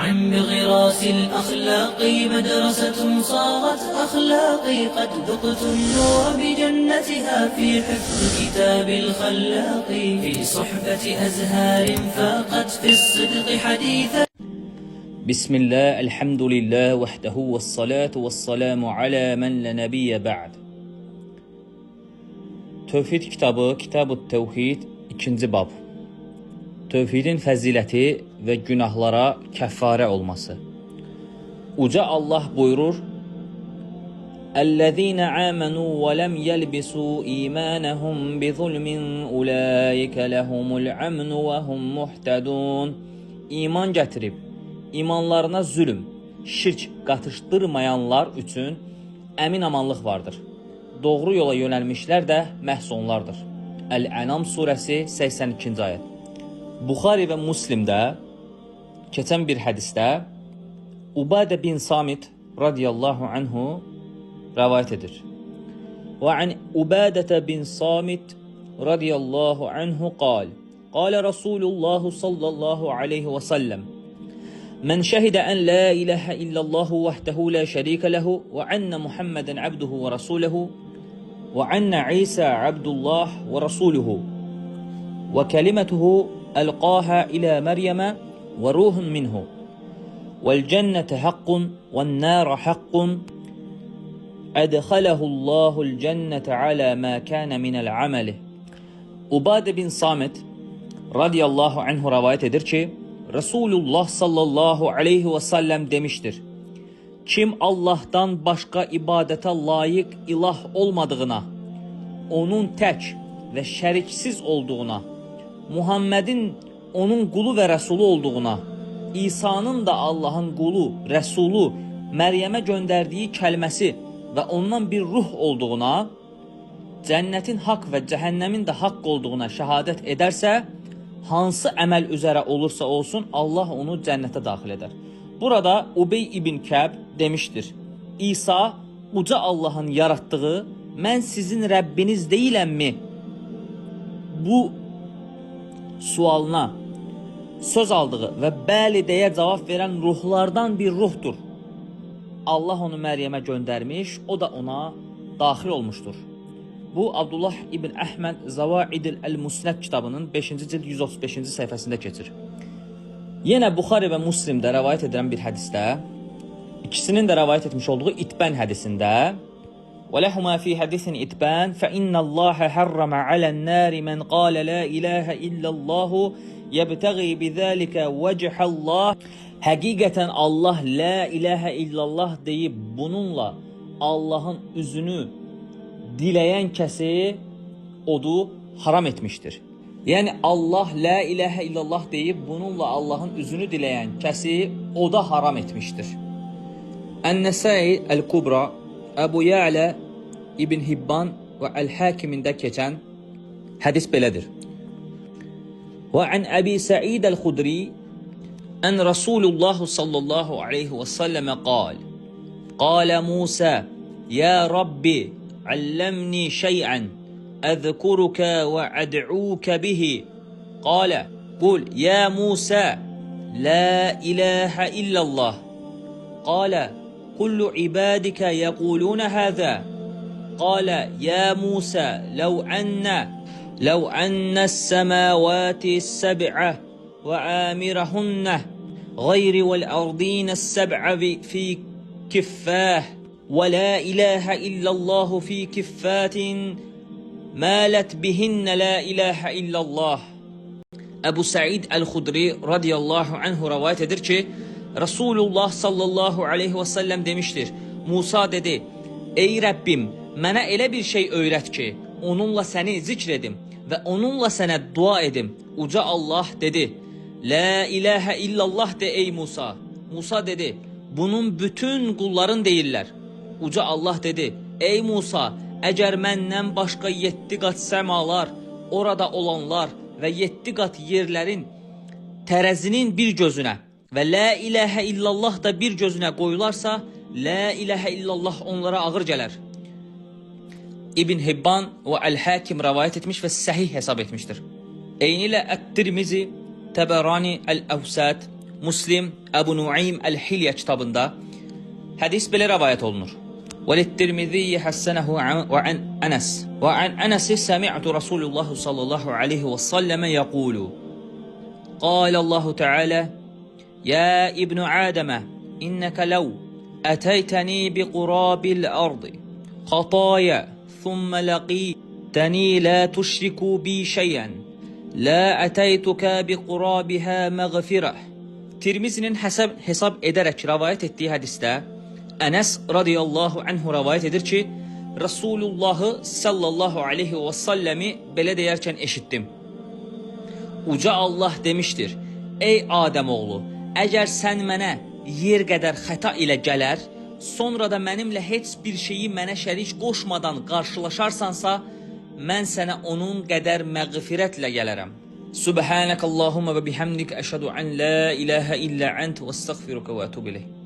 نعم بغراس الأخلاق مدرسة صارت أخلاقي قد ذقت النور بجنتها في حفظ كتاب الخلاق في صحبة أزهار فاقت في الصدق حديثا. بسم الله الحمد لله وحده والصلاة والسلام على من لا نبي بعد. Tövhid kitabı, Kitab-ı Tevhid 2-ci bab. Tövhidin fəziləti və günahlara kəffarə olması. Uca Allah buyurur: "Ellezîne âmenû ve lem yelbisû îmânehum bizulmin ulâike lehumul amnu ve hum muhtedûn." İman gətirib, imanlarına zülm, şirk qatışdırmayanlar üçün əmin amanlıq vardır. Doğru yola yönəlmişlər də məhz onlardır. Əl-Ənam surəsi 82-ci ayət. Buxari və Müslimdə keçən bir hədisdə Ubadə bin Samit radiyallahu anhu rəvayət edir. Və an Ubadətə bin Samit radiyallahu anhu qal: Qala Rasulullah sallallahu aleyhi və səlləm: "Men şehide en la ilahe illallah vahdehu la şerike lehu ve enne Muhammeden abduhu ve rasuluhu ve enne İsa abdullah ve rasuluhu ve kelimetuhu alqaha ila Meryem'e ve ruhun minhu vel cennete hakkun vel nâra hakkun edhalehullahul cennete ala ma kana minel ameli." Ubade bin Samit radiyallahu anhu rivayet edir ki, Resulullah sallallahu aleyhi ve sellem demiştir: Kim Allah'tan başka ibadete layık ilah olmadığına, onun tek ve şeriksiz olduğuna, Muhammed'in onun kulu ve Resulü olduğuna, İsa'nın da Allah'ın kulu, Resulü, Meryem'e gönderdiği kəlməsi ve ondan bir ruh olduğuna, cennetin hak ve cehennemin de hak olduğuna şehadet ederse, hansı əməl üzərə olursa olsun Allah onu cənnətə daxil edər. Burada Ubey ibn Kəb demişdir: İsa uca Allah'ın yarattığı, mən sizin Rəbbiniz deyiləmmi? Bu sualına söz aldığı və bəli deyə cavab verən ruhlardan bir ruhdur. Allah onu Məryəmə göndərmiş, o da ona daxil olmuşdur. Bu Abdullah ibn Əhməd Zavaidil el-Musnad kitabının 5-ci cild 135-ci səhifəsində keçir. Yenə Buxari və Müslimdə rivayet edirən bir hədisdə, ikisinin də rivayet etmiş olduğu İtbən hədisində: "Və lehuma fi hadisin İtbən fe innallaha harrama alan-nari men qala la ilaha illallah yebtagi bizalika vechallah." Həqiqətən Allah la ilaha illallah deyib bununla Allah'ın üzünü dileyen kəsi odu haram etmiştir. Yani Allah la ilahe illallah deyib bununla Allah'ın üzünü dileyen kəsi oda haram etmiştir. Ən-Nəsai el-Kubra, Əbu Ya'la, İbn Hibban və Əl-Hakimində keçən hədis belədir. Və an Əbi Sa'id el-Xudri ən Rasulullah sallallahu aleyhi və səlləmə qal: Qala Musa: Ya Rabbi, علمني شيئا أذكرك وأدعوك به. قال: قل يا موسى لا إله إلا الله. قال: كل عبادك يقولون هذا. قال: يا موسى لو أن السماوات السبع وعامرهن غير والأرضين السبع في كفاه ولا إله إلا الله في كفات مالت بهن لا إله إلا الله. Ebu Sa'id el-Xudri radiyallahu anhu rivayet edir ki, Resulullah sallallahu aleyhi ve sellem demiştir: Musa dedi: Ey Rəbbim, mənə elə bir şey öyrət ki, onunla səni zikr edim və onunla sənə dua edim. Uca Allah dedi: La ilahe illallah de ey Musa. Musa dedi: Bunun bütün kulların deyirlər. Uca Allah dedi: Ey Musa, əgər məndən başqa 7 qat səmalar, orada olanlar və 7 qat yerlərin tərəzinin bir gözünə və la ilahə illallah da bir gözünə qoyularsa, la ilahə illallah onlara ağır gələr. İbn Hibban və Əl-Hakim rivayet etmiş və səhih hesab etmiştir. Eynilə Ət-Tirmizi, Təbərani Əl-Əvsat Muslim Əbu Nuaym Əl-Hilyə kitabında hədis belə rəvayət olunur. وَلِلتِّرْمِذِيِّ حَسَّنَهُ وَعَنْ أَنَسٍ وَعَنْ أَنَسٍ سَمِعْتُ رَسُولُ اللَّهِ صَلَّى اللَّهُ عَلَيْهِ وَسَلَّمَ يَقُولُ قال الله تعالى يا ابن آدم إنك لو أتيتني بقراب الأرض خطايا ثم لقيتني لا تشرك بي شيئا لا أتيتك بقرابها مغفرة. Tirmizinin hesab edərək rəvayət etdiyi hədisdə Ənəs radiyallahu anhu rəvayət edir ki, Rasulullahı sallallahu aleyhi və səlləmi belə deyərkən eşitdim. Uca Allah demişdir, ey Adəm oğlu, əgər sən mənə yer qədər xəta ilə gələr, sonra da mənimlə heç bir şeyi mənə şərik qoşmadan qarşılaşarsansa, mən sənə onun qədər məğfirətlə gələrəm. Subhanəkallahumma və bihamdik əşhədu an la ilahə illə ənt və estəğfiruka və etûbu ileyh.